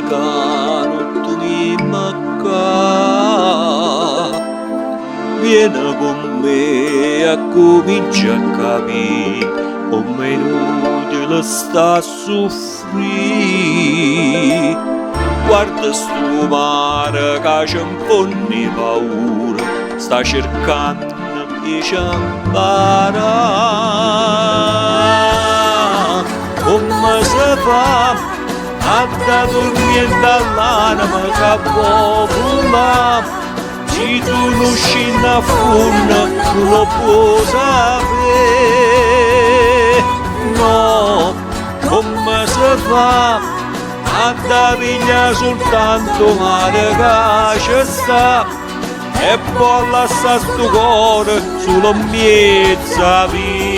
cano tu mi manca. Vieni con me a cominciare a capire come è inutile sta a soffrire. Guarda sto mare che ci impone paura, sta cercando di imparare. Come si fa a dormire dall'anima che vola? Se tu non scendi a fondo non lo puoi sapere. No, come si fa a pigliare soltanto male che ci sta e poi lasciare sto cuore solo in mezza via.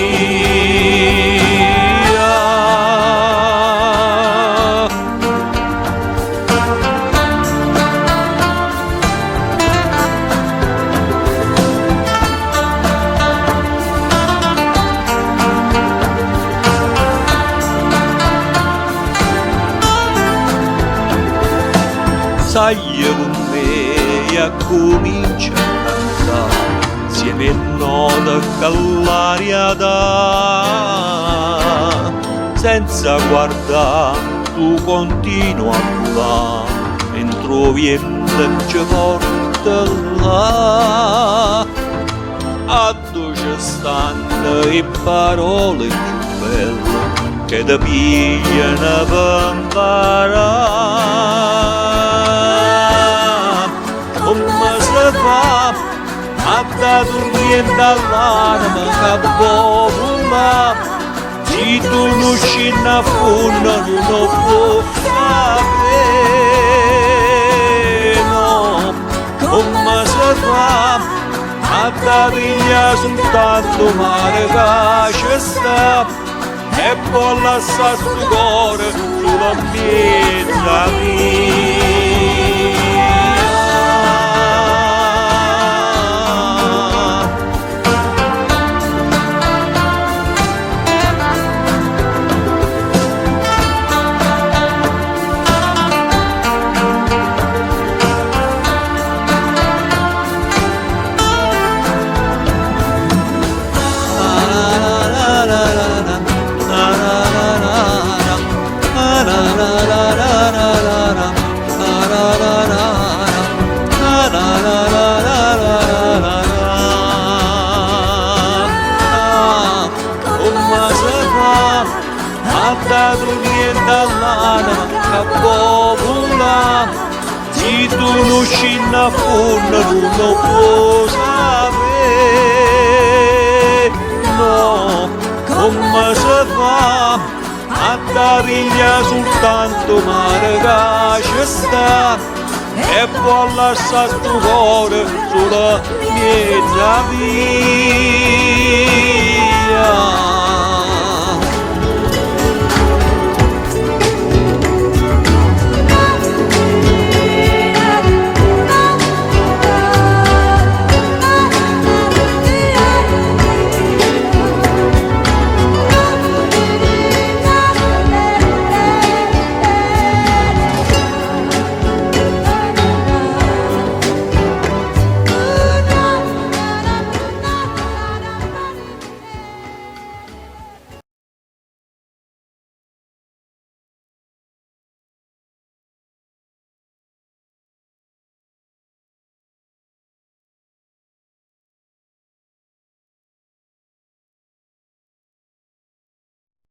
Sai con me a comincia a cantare, insieme a note che l'aria dà, senza guardare tu continua a volare, mentre vento ci porta là. A dove ci stanno le parole più belle che ti pigliano per imparare. Come si fa a dormire dall'anima che vola? Se tu non scendi a fondo non lo puoi sapere. No, come si fa a pigliare soltanto male che ci sta e poi lasciare sto cuore solo a mezza via. Dormire dall'anima che vola, se tu non scendi a fondo non lo puoi sapere. No, come si fa a pigliare soltanto male che ci sta e poi lasciare sto cuore solo mezza via.